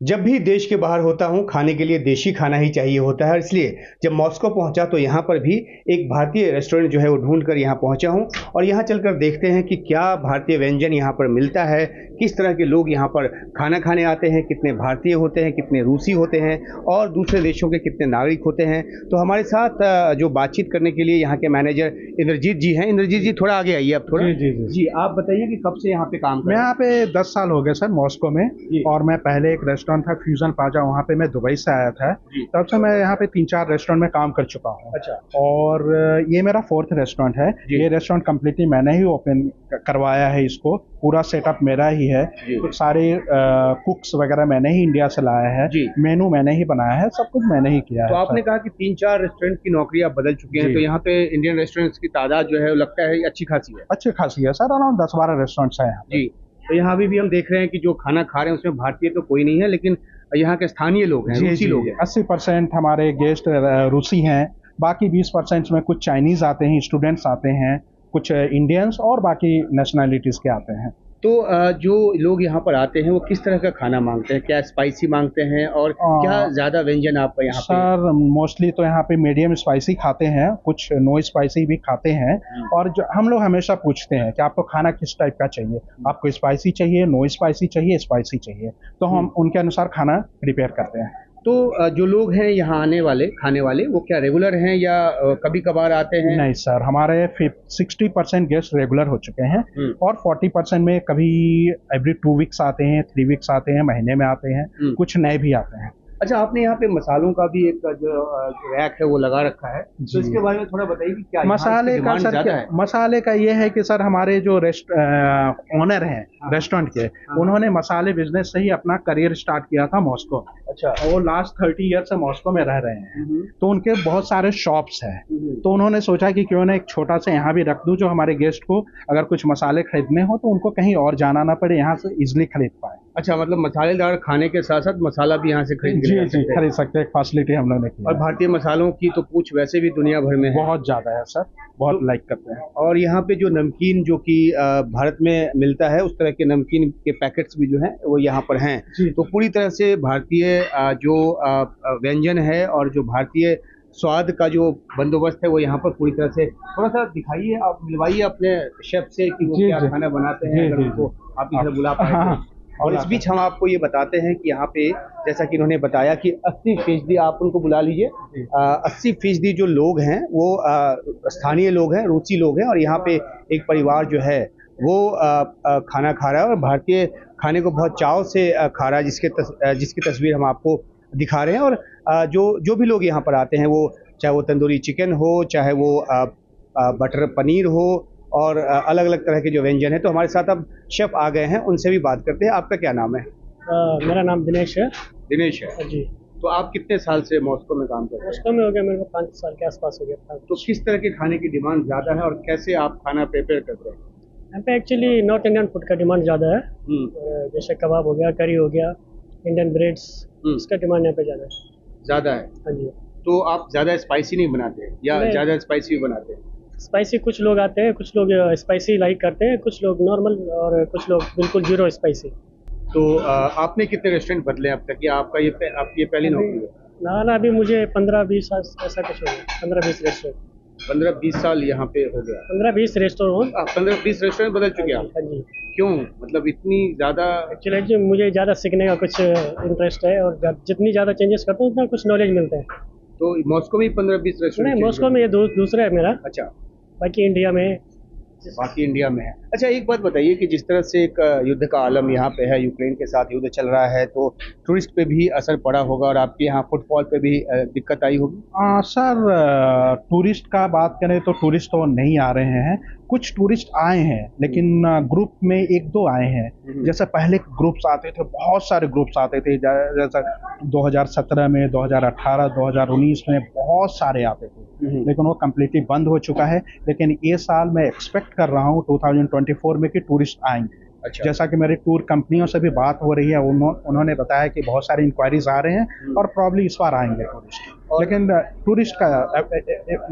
जब भी देश के बाहर होता हूँ खाने के लिए देशी खाना ही चाहिए होता है। इसलिए जब मॉस्को पहुँचा तो यहाँ पर भी एक भारतीय रेस्टोरेंट जो है वो ढूंढ कर यहाँ पहुँचा हूँ और यहाँ चलकर देखते हैं कि क्या भारतीय व्यंजन यहाँ पर मिलता है, किस तरह के लोग यहाँ पर खाना खाने आते हैं, कितने भारतीय होते हैं, कितने रूसी होते हैं और दूसरे देशों के कितने नागरिक होते हैं। तो हमारे साथ जो बातचीत करने के लिए यहाँ के मैनेजर इंद्रजीत जी हैं। इंद्रजीत जी थोड़ा आगे आइए आप थोड़ा। जी आप बताइए कि कब से यहाँ पे काम कर मैं रहे हैं? यहाँ पे 10 साल हो गए सर मॉस्को में। और मैं पहले एक रेस्टोरेंट था फ्यूजन प्लाजा, वहाँ पे मैं दुबई से आया था। तब से मैं यहाँ पे 3-4 रेस्टोरेंट में काम कर चुका हूँ। अच्छा। और ये मेरा 4th रेस्टोरेंट है। ये रेस्टोरेंट कम्प्लीटली मैंने ही ओपन करवाया है, इसको पूरा सेटअप मेरा ही है। तो सारे कुक्स वगैरह मैंने ही इंडिया से लाया है, मेनू मैंने ही बनाया है, सब कुछ मैंने ही किया तो है। आपने कहा कि 3-4 रेस्टोरेंट की नौकरी आप बदल चुके हैं, तो यहाँ पे इंडियन रेस्टोरेंट्स की तादाद जो है लगता है अच्छी खासी है। अच्छी खासी है सर, अराउंड 10-12 रेस्टोरेंट्स हैं यहाँ पे। जी, तो यहाँ भी हम देख रहे हैं कि जो खाना खा रहे हैं उसमें भारतीय तो कोई नहीं है, लेकिन यहाँ के स्थानीय लोग हैं, रूसी लोग हैं। 80% हमारे गेस्ट रूसी हैं, बाकी 20% में कुछ चाइनीज आते हैं, स्टूडेंट्स आते हैं, कुछ इंडियंस और बाकी नेशनैलिटीज के आते हैं। तो जो लोग यहाँ पर आते हैं वो किस तरह का खाना मांगते हैं? क्या स्पाइसी मांगते हैं और क्या ज्यादा व्यंजन आपका यहाँ पे? सर मोस्टली तो यहाँ पे मीडियम स्पाइसी खाते हैं, कुछ नो स्पाइसी भी खाते हैं। और जो हम लोग हमेशा पूछते हैं कि आपको खाना किस टाइप का चाहिए, आपको स्पाइसी चाहिए, नो स्पाइसी चाहिए, स्पाइसी चाहिए, तो हम उनके अनुसार खाना प्रिपेयर करते हैं। तो जो लोग हैं यहाँ आने वाले खाने वाले वो क्या रेगुलर हैं या कभी कभार आते हैं? नहीं सर, हमारे 60% गेस्ट रेगुलर हो चुके हैं और 40% में कभी एवरी 2 वीक्स आते हैं, 3 वीक्स आते हैं, महीने में आते हैं, कुछ नए भी आते हैं। अच्छा, आपने यहाँ पे मसालों का भी एक जो रैक है वो लगा रखा है, तो इसके बारे में थोड़ा बताइए कि क्या मसाले का सर क्या है? मसाले का ये है कि सर हमारे जो ओनर हैं रेस्टोरेंट के, उन्होंने मसाले बिजनेस से ही अपना करियर स्टार्ट किया था मॉस्को। अच्छा। वो लास्ट 30 ईयर से मॉस्को में रह रहे हैं, तो उनके बहुत सारे शॉप्स हैं। तो उन्होंने सोचा कि क्यों ना एक छोटा सा यहाँ भी रख दूं, जो हमारे गेस्ट को अगर कुछ मसाले खरीदने हो तो उनको कहीं और जाना ना पड़े, यहाँ से इजिली खरीद पाए। अच्छा, मतलब मसालेदार खाने के साथ साथ मसाला भी यहाँ से खरीद सकते हैं, फैसिलिटी हम लोग ने की। और भारतीय मसालों की तो पूछ वैसे भी दुनिया भर में है, बहुत ज्यादा है सर, बहुत लाइक करते हैं। और यहाँ पे जो नमकीन जो कि भारत में मिलता है उस तरह के नमकीन के पैकेट्स भी जो हैं वो यहाँ पर हैं। तो पूरी तरह से भारतीय जो व्यंजन है और जो भारतीय स्वाद का जो बंदोबस्त है वो यहाँ पर पूरी तरह से। थोड़ा सा दिखाइए, आप मिलवाइए अपने शेफ से कि वो क्या खाना बनाते हैं, अगर उनको आप इधर बुला पाए। और इस बीच हम आपको ये बताते हैं कि यहाँ पे जैसा कि इन्होंने बताया कि 80% आप उनको बुला लीजिए, 80% जो लोग हैं वो स्थानीय लोग हैं, रूसी लोग हैं। और यहाँ पे एक परिवार जो है वो खाना खा रहा है और भारतीय खाने को बहुत चाव से खा रहा है, जिसकी तस्वीर हम आपको दिखा रहे हैं। और जो भी लोग यहाँ पर आते हैं, वो चाहे वो तंदूरी चिकन हो, चाहे वो बटर पनीर हो और अलग अलग तरह के जो व्यंजन है। तो हमारे साथ अब शेफ आ गए हैं, उनसे भी बात करते हैं। आपका क्या नाम है? मेरा नाम दिनेश है। दिनेश है जी। तो आप कितने साल से मॉस्को में काम कर रहे हैं? मॉस्को में हो गया मेरे को 5 साल के आसपास हो गया। तो किस तरह के खाने की डिमांड ज़्यादा है और कैसे आप खाना प्रिपेयर करते हैं? यहाँ पे एक्चुअली नॉर्थ इंडियन फूड का डिमांड ज़्यादा है। जैसे कबाब हो गया, करी हो गया, इंडियन ब्रेड्स, इसका डिमांड यहाँ पे ज़्यादा है। हाँ जी। तो आप ज़्यादा स्पाइसी नहीं बनाते या ज़्यादा स्पाइसी भी बनाते हैं? स्पाइसी कुछ लोग आते हैं, कुछ लोग स्पाइसी लाइक करते हैं, कुछ लोग नॉर्मल और कुछ लोग बिल्कुल 0 स्पाइसी। तो आपने कितने रेस्टोरेंट बदले अब तक, या आपका ये पहली नौकरी है? ना अभी मुझे 15-20 ऐसा कुछ हो गया। 15-20 रेस्टोरेंट। 15-20 साल यहाँ पे हो गया? 15-20 रेस्टोरेंट। 15-20 रेस्टोरेंट बदल चुके हैं आप? हाँ जी। क्यों, मतलब इतनी ज़्यादा? एक्चुअली मुझे ज़्यादा सीखने का कुछ इंटरेस्ट है और जितनी ज़्यादा चेंजेस करता हूँ उतना कुछ नॉलेज मिलता है। तो मॉस्को में 15-20 रेस्टोरेंट? नहीं, मॉस्को में ये दूसरा है मेरा। अच्छा। बाकी इंडिया में है। अच्छा, एक बात बताइए कि जिस तरह से एक युद्ध का आलम यहाँ पे है, यूक्रेन के साथ युद्ध चल रहा है, तो टूरिस्ट पे भी असर पड़ा होगा और आपके यहाँ फुटफॉल पे भी दिक्कत आई होगी? सर टूरिस्ट का बात करें तो टूरिस्ट तो नहीं आ रहे हैं, कुछ टूरिस्ट आए हैं, लेकिन ग्रुप में 1-2 आए हैं। जैसे पहले ग्रुप्स आते थे, बहुत सारे ग्रुप्स आते थे, जैसा 2017 में, 2018, 2019 में बहुत सारे आते थे, लेकिन वो कम्प्लीटली बंद हो चुका है। लेकिन ये साल मैं एक्सपेक्ट कर रहा हूँ 2024 में कि टूरिस्ट आएंगे। अच्छा। जैसा कि मेरी टूर कंपनियों से भी बात हो रही है, उन्होंने बताया कि बहुत सारी इंक्वायरीज आ रहे हैं और प्रॉब्ली इस बार आएंगे टूरिस्ट। लेकिन टूरिस्ट का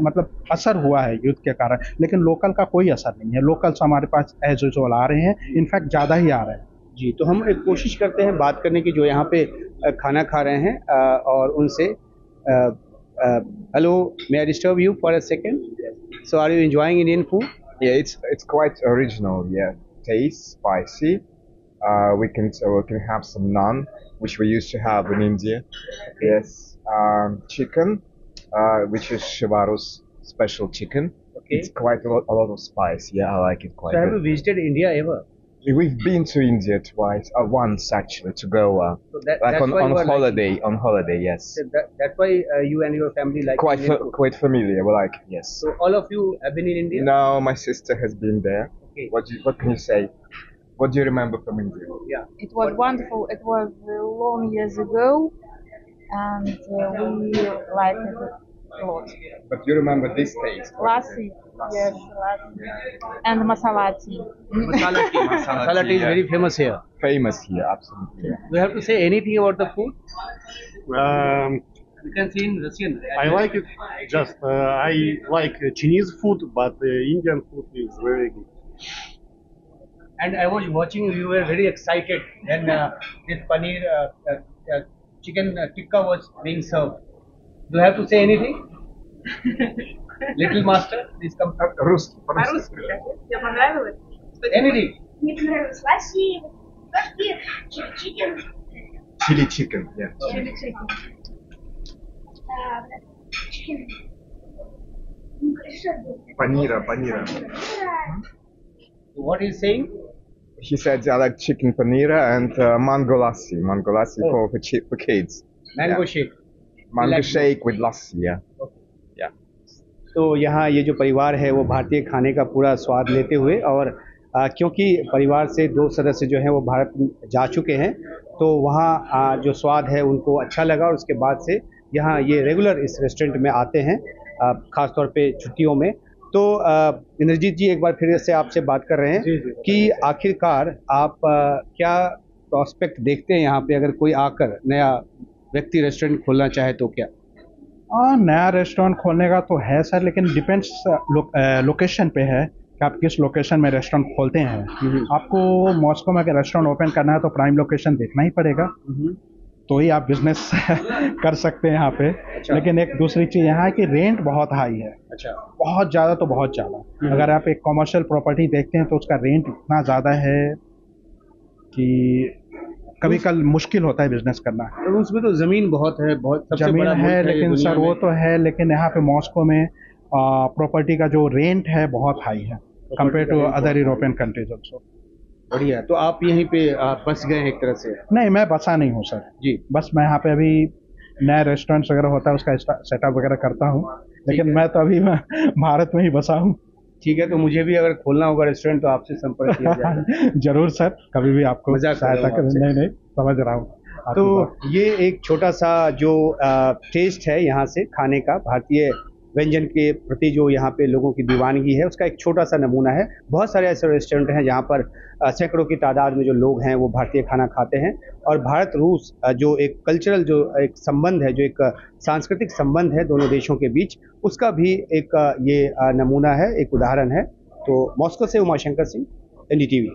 मतलब असर हुआ है युद्ध के कारण, लेकिन लोकल का कोई असर नहीं है। लोकल्स हमारे पास एज यूजुअल आ रहे हैं, इनफैक्ट ज़्यादा ही आ रहे हैं। जी, तो हम एक कोशिश करते हैं बात करने की, जो यहाँ पे खाना खा रहे हैं और उनसे hello, may I disturb you for a second? So are you enjoying Indian food? Yeah, it's quite original. Yeah, taste spicy. We can have some naan, which we used to have in India. Yes, chicken, which is Shivaru's special chicken. Okay. It's quite a lot of spice. Yeah, I like it quite So have you good. visited India ever? We've been to India twice, once actually, to Goa. So Like that's on why you are holiday, on holiday, yes. that's why you and your family like Indian food. Quite familiar. We like it, yes. So all of you have been in India? No, my sister has been there. Okay. What can you say? What do you remember from India? Yeah. It was wonderful. It was long years ago, and we liked it a lot. But you remember this taste? Lassi, yes, lassi, and masala tea. Masala tea. Masala tea is very famous here. Famous here, absolutely. Yeah. Do you have to say anything about the food? You can say in Russian. I like it. I like Chinese food, but Indian food is very good. And I was watching, you were very excited when this paneer chicken tikka was being served. Do you have to say anything? Little master, please come. Русский. По-русски, да? Тебе понравилось? Anything. Мне понравилось ласси, чикен. Chili chicken, yeah. Чили чикен. Чикен. Ну, хорошо. Panira. What is saying? He said I like chicken panira and mango lassi. Mango lassi Oh. for kids. Mango Yeah. shake. Mango Like- shake with lassi, yeah. Yeah. तो यहाँ ये जो परिवार है वो भारतीय खाने का पूरा स्वाद लेते हुए और क्योंकि परिवार से 2 सदस्य जो हैं वो भारत जा चुके हैं तो वहाँ जो स्वाद है उनको अच्छा लगा और उसके बाद से यहाँ ये रेगुलर इस रेस्टोरेंट में आते हैं ख़ास तौर पे छुट्टियों में। तो इंद्रजीत जी एक बार फिर से आपसे बात कर रहे हैं कि आखिरकार आप क्या प्रॉस्पेक्ट देखते हैं यहाँ पे अगर कोई आकर नया व्यक्ति रेस्टोरेंट खोलना चाहे तो क्या? नया रेस्टोरेंट खोलने का तो है सर, लेकिन डिपेंड्स लोकेशन पे है कि आप किस लोकेशन में रेस्टोरेंट खोलते हैं। आपको मॉस्को में अगर रेस्टोरेंट ओपन करना है तो प्राइम लोकेशन देखना ही पड़ेगा, तो ही आप बिजनेस कर सकते हैं यहाँ पे। अच्छा। लेकिन एक दूसरी चीज़ यहाँ है कि रेंट बहुत हाई है, अच्छा, बहुत ज़्यादा, तो बहुत ज़्यादा। अगर आप एक कमर्शियल प्रॉपर्टी देखते हैं तो उसका रेंट इतना ज़्यादा है कि कभी कल मुश्किल होता है बिजनेस करना। तो उसमें तो ज़मीन बहुत है, बहुत सबसे जमीन बड़ा है, मुल्क ये लेकिन दुनिया सर वो में। तो है, लेकिन यहाँ पे मॉस्को में प्रॉपर्टी का जो रेंट है बहुत हाई है compare to other European countries also. बढ़िया। तो आप यहीं पे बस गए हैं एक तरह से? नहीं, मैं बसा नहीं हूँ सर जी। बस मैं यहाँ पे अभी नया रेस्टोरेंट्स वगैरह होता है उसका सेटअप वगैरह करता हूँ, लेकिन मैं तो अभी भारत में ही बसा हूँ। ठीक है, तो मुझे भी अगर खोलना होगा रेस्टोरेंट तो आपसे संपर्क किया जाएगा। जरूर सर, कभी भी आपको मजाक कर रहा हूँ सहायता कर। आपसे। नहीं समझ रहा हूँ आपकी तो बात। ये एक छोटा सा जो टेस्ट है यहाँ से खाने का, भारतीय व्यंजन के प्रति जो यहाँ पे लोगों की दीवानगी है उसका एक छोटा सा नमूना है। बहुत सारे ऐसे रेस्टोरेंट हैं जहाँ पर सैकड़ों की तादाद में जो लोग हैं वो भारतीय खाना खाते हैं और भारत रूस जो एक कल्चरल जो एक संबंध है, जो एक सांस्कृतिक संबंध है दोनों देशों के बीच, उसका भी एक ये नमूना है, एक उदाहरण है। तो मॉस्को से उमाशंकर सिंह, NDTV।